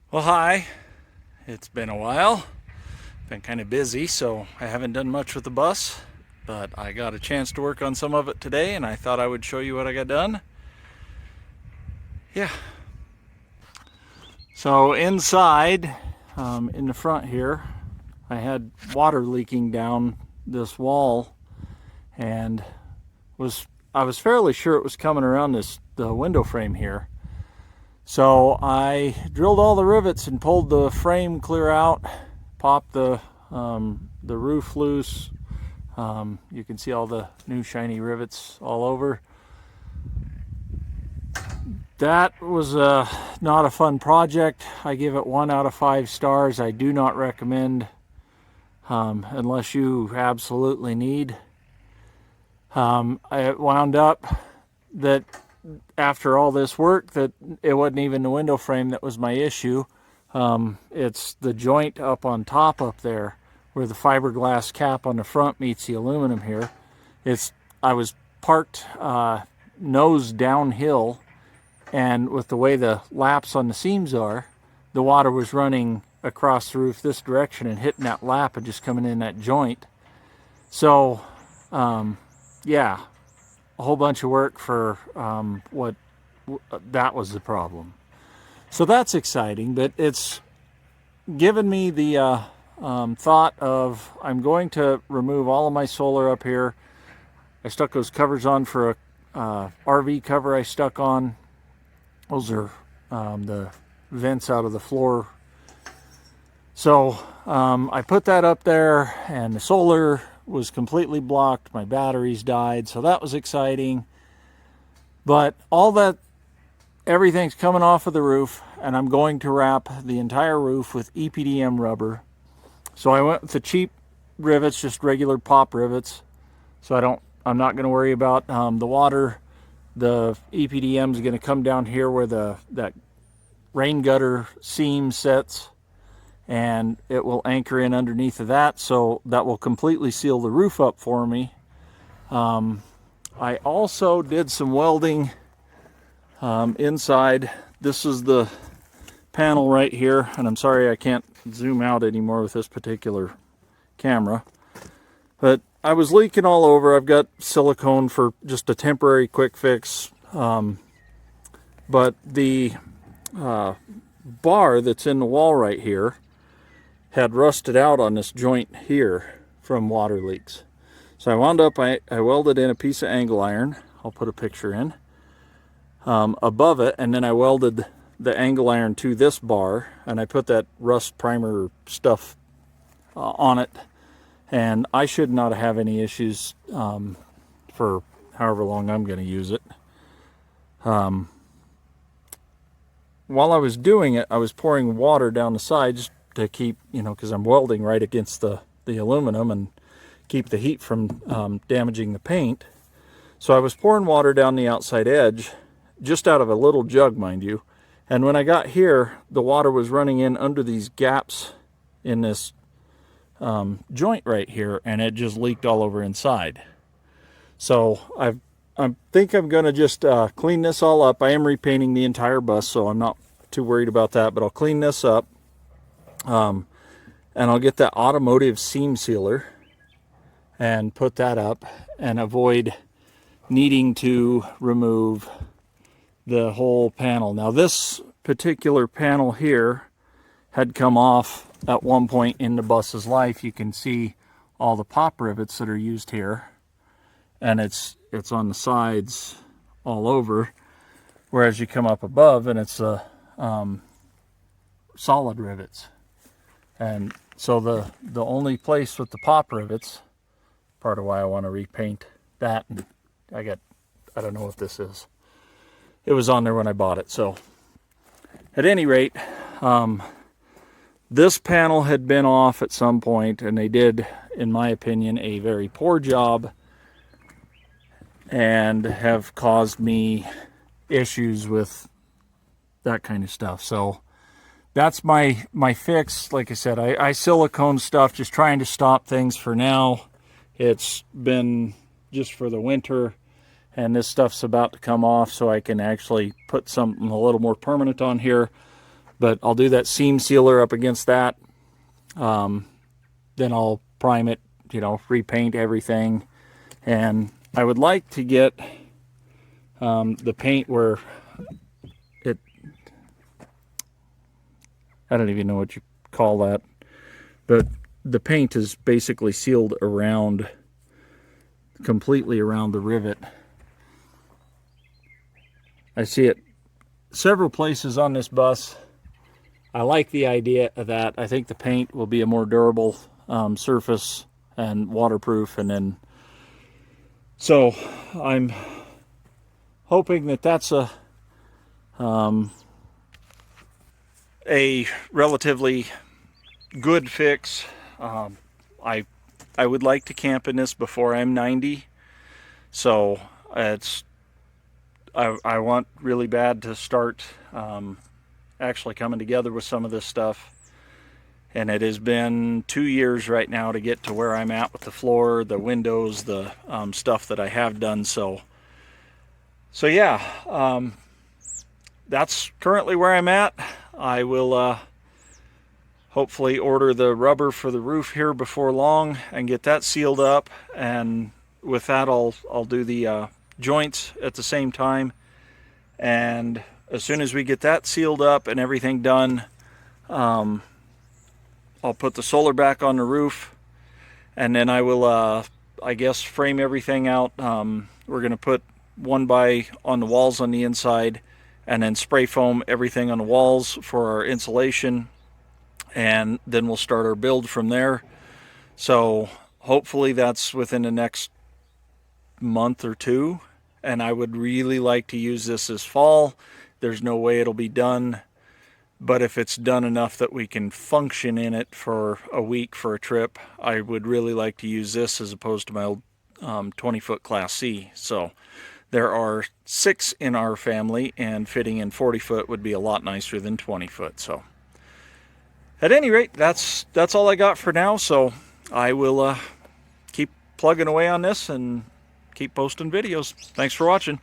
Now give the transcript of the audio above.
Well, hi. It's been a while. Been kind of busy, so I haven't done much with the bus, but I got a chance to work on some of it today, and I thought I would show you what I got done. Yeah. So inside, in the front here, I had water leaking down this wall, and I was fairly sure it was coming around the window frame here. So I drilled all the rivets and pulled the frame clear out, popped the roof loose. You can see all the new shiny rivets all over. That was not a fun project. I give it 1 out of 5 stars. I do not recommend unless you absolutely need. I wound up that after all this work that it wasn't even the window frame that was my issue. It's the joint up on top up there where the fiberglass cap on the front meets the aluminum here. I was parked nose downhill, and with the way the laps on the seams are, the water was running across the roof this direction and hitting that lap and just coming in that joint. So yeah, a whole bunch of work for that was the problem. So that's exciting, but it's given me the thought of I'm going to remove all of my solar up here. I stuck those covers on for a RV cover I stuck on. Those are the vents out of the floor. So I put that up there, and the solar was completely blocked. My batteries died, so that was exciting. But everything's coming off of the roof, and I'm going to wrap the entire roof with EPDM rubber. So I went with the cheap rivets, just regular pop rivets. So I'm not going to worry about the water. The EPDM is going to come down here where that rain gutter seam sets, and it will anchor in underneath of that, so that will completely seal the roof up for me. I also did some welding inside. This is the panel right here, and I'm sorry I can't zoom out anymore with this particular camera, but I was leaking all over. I've got silicone for just a temporary quick fix, but the bar that's in the wall right here had rusted out on this joint here from water leaks. So I wound up, I welded in a piece of angle iron. I'll put a picture in above it, and then I welded the angle iron to this bar, and I put that rust primer stuff on it, and I should not have any issues for however long I'm going to use it. While I was doing it, I was pouring water down the sides to keep, because I'm welding right against the aluminum and keep the heat from damaging the paint. So I was pouring water down the outside edge, just out of a little jug, mind you. And when I got here, the water was running in under these gaps in this joint right here, and it just leaked all over inside. So I think I'm going to just clean this all up. I am repainting the entire bus, so I'm not too worried about that, but I'll clean this up. And I'll get that automotive seam sealer and put that up and avoid needing to remove the whole panel. Now this particular panel here had come off at one point in the bus's life. You can see all the pop rivets that are used here, and it's on the sides all over, whereas you come up above and it's solid rivets. And so the only place with the pop rivets, part of why I want to repaint that, and I don't know what this is. It was on there when I bought it. So at any rate, this panel had been off at some point, and they did, in my opinion, a very poor job and have caused me issues with that kind of stuff. So that's my fix. Like I said, I silicone stuff, just trying to stop things for now. It's been just for the winter, and this stuff's about to come off, so I can actually put something a little more permanent on here. But I'll do that seam sealer up against that. Then I'll prime it, you know, repaint everything. And I would like to get the paint where it, I don't even know what you call that, but the paint is basically sealed around, completely around the rivet. I see it several places on this bus. I like the idea of that. I think the paint will be a more durable surface and waterproof. And then, so I'm hoping that that's a relatively good fix. I would like to camp in this before I'm 90, so I want really bad to start actually coming together with some of this stuff. And it has been 2 years right now to get to where I'm at with the floor, the windows, the stuff that I have done. So yeah, that's currently where I'm at. I will hopefully order the rubber for the roof here before long and get that sealed up. And with that, I'll do the joints at the same time. And as soon as we get that sealed up and everything done, I'll put the solar back on the roof, and then I will, I guess, frame everything out. We're going to put 1x on the walls on the inside, and then spray foam everything on the walls for our insulation, and then we'll start our build from there. So hopefully that's within the next month or two, and I would really like to use this fall. There's no way it'll be done, but if it's done enough that we can function in it for a week for a trip, I would really like to use this as opposed to my old 20-foot Class C. So there are 6 in our family, and fitting in 40-foot would be a lot nicer than 20-foot. So at any rate, that's all I got for now. So I will keep plugging away on this and keep posting videos. Thanks for watching.